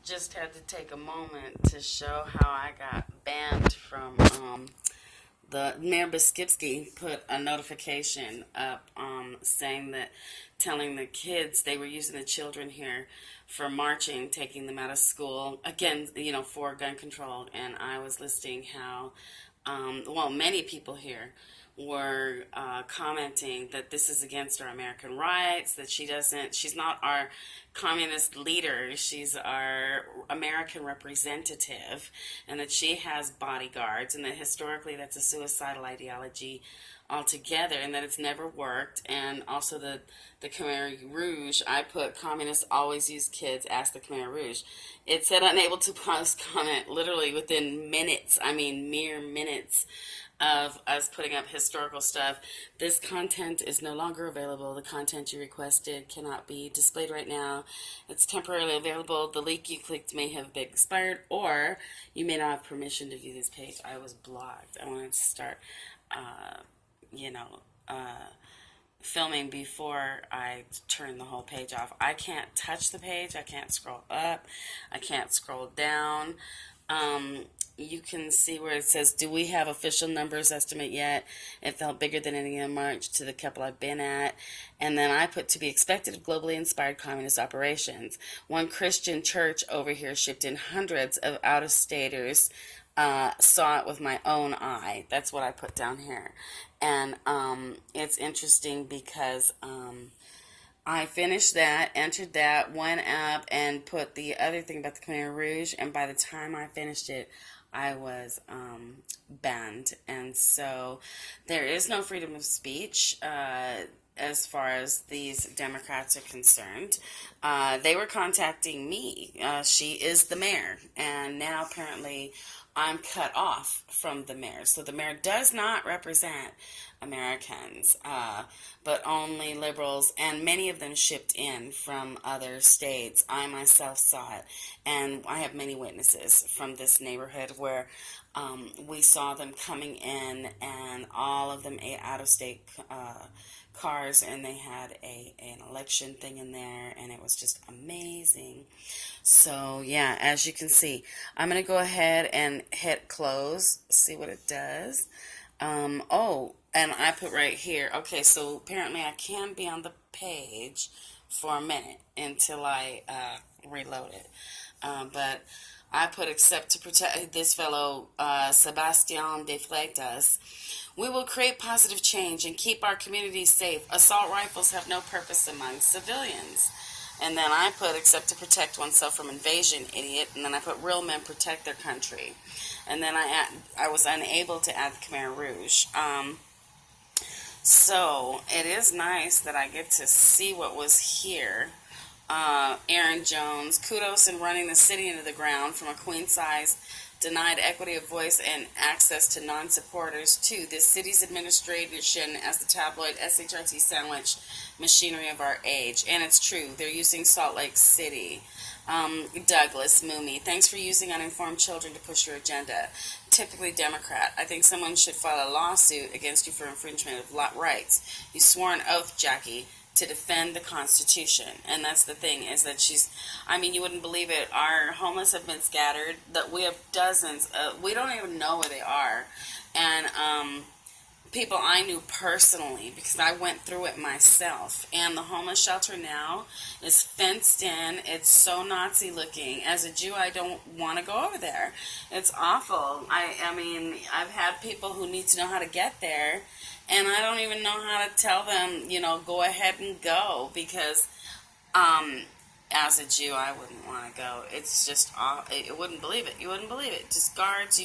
just had to take a moment to show how I got banned from the Mayor Biskipsky put a notification up saying that telling the kids they were using the children here for marching, taking them out of school again, for gun control. And I was listing how, many people here were commenting that this is against our American rights, that she's not our communist leader, she's our American representative, and that she has bodyguards, and that historically that's a suicidal ideology altogether, and that it's never worked. And also the Khmer Rouge, I put communists always use kids, ask the Khmer Rouge. It said unable to post comment literally within minutes, mere minutes of us putting up historical stuff. This content is no longer available. The content you requested cannot be displayed right now. It's temporarily available. The link you clicked may have been expired, or you may not have permission to view this page. I was blocked. I wanted to start, filming before I turn the whole page off. I can't touch the page. I can't scroll up. I can't scroll down. You can see where it says, do we have official numbers estimate yet? It felt bigger than any in March to the couple I've been at. And then I put, to be expected of globally inspired communist operations. One Christian church over here shipped in hundreds of out-of-staters. Saw it with my own eye. That's what I put down here. And it's interesting because I finished that, entered that, went up and put the other thing about the Khmer Rouge, and by the time I finished it, I was banned. And so there is no freedom of speech as far as these Democrats are concerned. They were contacting me. She is the mayor, and now apparently I'm cut off from the mayor. So the mayor does not represent Americans, but only liberals, and many of them shipped in from other states. I myself saw it, and I have many witnesses from this neighborhood where we saw them coming in, and all of them out-of-state cars, and they had an election thing in there, and it was just amazing. So yeah, as you can see, I'm going to go ahead and hit close, see what it does. And I put right here, okay, so apparently I can be on the page for a minute until I reload it. But I put accept to protect this fellow, Sebastian de Fleitas. We will create positive change and keep our communities safe. Assault rifles have no purpose among civilians. And then I put accept to protect oneself from invasion, idiot. And then I put real men protect their country. And then I was unable to add the Khmer Rouge. So it is nice that I get to see what was here. Aaron Jones, kudos in running the city into the ground from a queen size, denied equity of voice and access to non-supporters to this city's administration as the tabloid SHRT sandwich machinery of our age. And it's true, they're using Salt Lake City. Douglas Mooney, thanks for using uninformed children to push your agenda. Typically Democrat. I think someone should file a lawsuit against you for infringement of rights. You swore an oath, Jackie, to defend the Constitution. And that's the thing, is that you wouldn't believe it. Our homeless have been scattered. That we have dozens. We don't even know where they are. And people I knew personally, because I went through it myself. And the homeless shelter now is fenced in. It's so Nazi looking. As a Jew, I don't want to go over there. It's awful. I've had people who need to know how to get there, and I don't even know how to tell them, go ahead and go, because as a Jew, I wouldn't want to go. It's just, you wouldn't believe it. You wouldn't believe it. Just guards,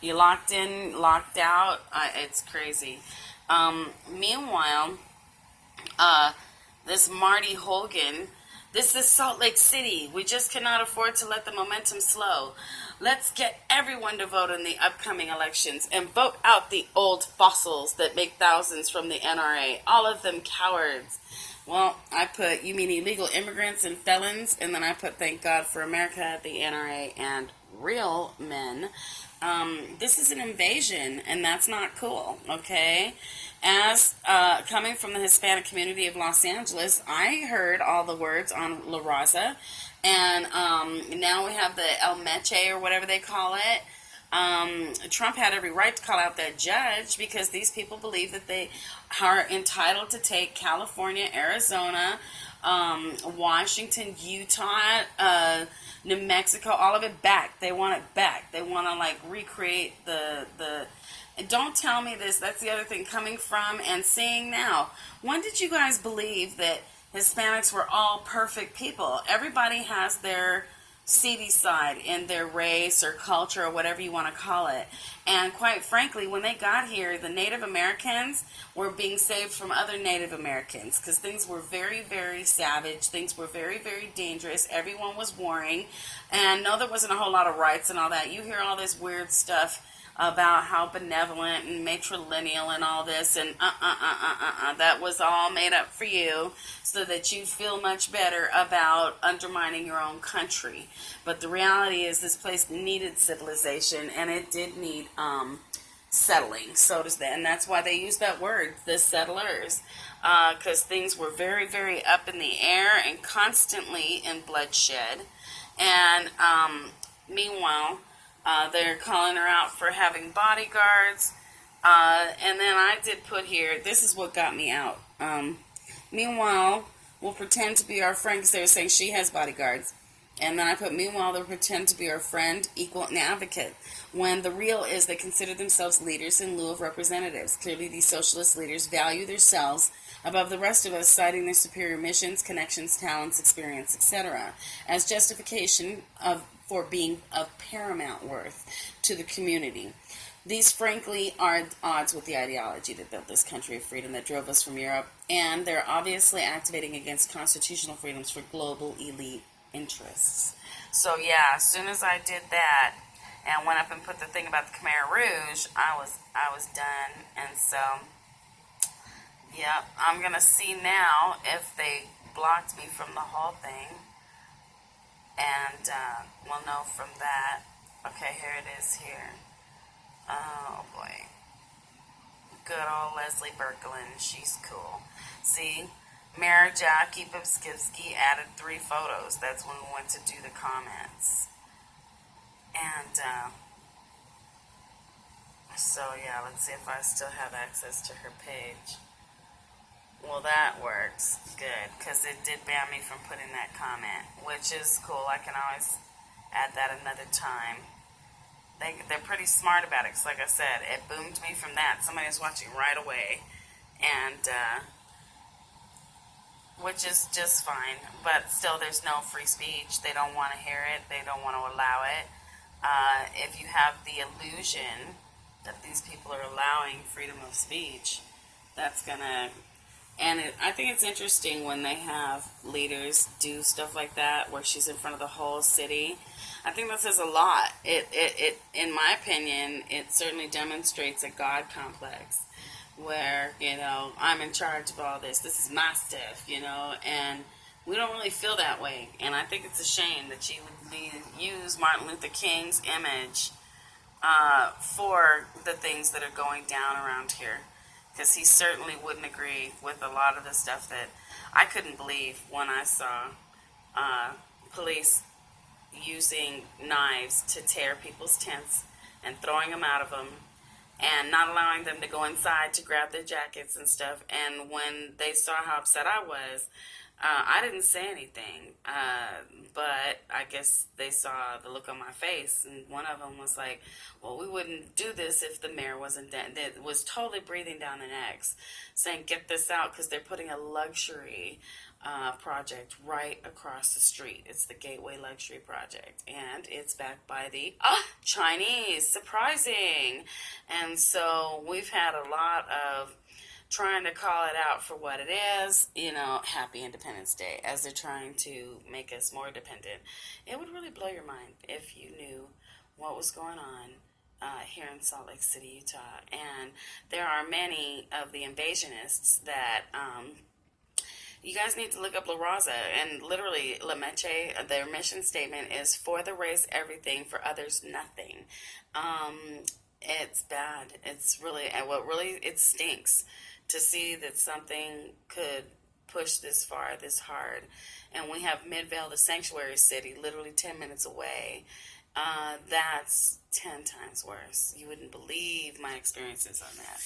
you locked in, locked out. It's crazy. Meanwhile, this Marty Hogan, this is Salt Lake City. We just cannot afford to let the momentum slow. Let's get everyone to vote in the upcoming elections and vote out the old fossils that make thousands from the NRA. All of them cowards. Well, I put, you mean illegal immigrants and felons? And then I put, thank God for America, the NRA, and real men. This is an invasion, and that's not cool, okay? As coming from the Hispanic community of Los Angeles, I heard all the words on La Raza, And now we have the El Meche or whatever they call it. Trump had every right to call out that judge because these people believe that they are entitled to take California, Arizona, Washington, Utah, New Mexico, all of it back. They want it back. They want to like recreate the. And don't tell me this. That's the other thing coming from and seeing now. When did you guys believe that Hispanics were all perfect people? Everybody has their seedy side in their race or culture or whatever you want to call it. And quite frankly, when they got here, the Native Americans were being saved from other Native Americans because things were very, very savage. Things were very, very dangerous. Everyone was warring. And no, there wasn't a whole lot of rights and all that. You hear all this weird stuff about how benevolent and matrilineal and all this, and that was all made up for you so that you feel much better about undermining your own country. But the reality is this place needed civilization, and it did need settling, so to say, and that's why they use that word, the settlers, because things were very, very up in the air and constantly in bloodshed. And meanwhile, they're calling her out for having bodyguards. And then I did put here, this is what got me out. Meanwhile, we'll pretend to be our friend because they were saying she has bodyguards. And then I put, meanwhile, they'll pretend to be our friend, equal, and advocate. When the real is they consider themselves leaders in lieu of representatives. Clearly, these socialist leaders value themselves above the rest of us, citing their superior missions, connections, talents, experience, etc., as justification for being of paramount worth to the community. These, frankly, are at odds with the ideology that built this country of freedom that drove us from Europe, and they're obviously activating against constitutional freedoms for global elite interests. So, yeah, as soon as I did that and went up and put the thing about the Khmer Rouge, I was done. And so, yep, I'm going to see now if they blocked me from the whole thing. And we'll know from that. Okay, here it is here. Oh, boy. Good old Leslie Berkelin. She's cool. See, Mayor Jackie Bubskivsky added 3 photos. That's when we went to do the comments. And so, yeah, let's see if I still have access to her page. Well, that works good because it did ban me from putting that comment, which is cool. I can always add that another time. They're pretty smart about it because, like I said, it boomed me from that. Somebody was watching right away, and which is just fine. But still, there's no free speech. They don't want to hear it. They don't want to allow it. If you have the illusion that these people are allowing freedom of speech, that's gonna. And I think it's interesting when they have leaders do stuff like that, where she's in front of the whole city. I think that says a lot. In my opinion, it certainly demonstrates a God complex, where I'm in charge of all this. This is my stuff, and we don't really feel that way. And I think it's a shame that she would use Martin Luther King's image for the things that are going down around here. Because he certainly wouldn't agree with a lot of the stuff that I couldn't believe when I saw police using knives to tear people's tents and throwing them out of them and not allowing them to go inside to grab their jackets and stuff. And when they saw how upset I was, I didn't say anything, but I guess they saw the look on my face, and one of them was like, well, we wouldn't do this if the mayor wasn't dead. It was totally breathing down the necks, saying, get this out, because they're putting a luxury project right across the street. It's the Gateway Luxury Project, and it's backed by the Chinese. Surprising. And so we've had a lot of trying to call it out for what it is, Happy Independence Day, as they're trying to make us more dependent. It would really blow your mind if you knew what was going on here in Salt Lake City, Utah. And there are many of the invasionists that you guys need to look up La Raza. And literally, La Meche, their mission statement is for the race, everything, for others, nothing. It's bad. It's really, it stinks to see that something could push this far, this hard. And we have Midvale, the sanctuary city, literally 10 minutes away. That's 10 times worse. You wouldn't believe my experiences on that.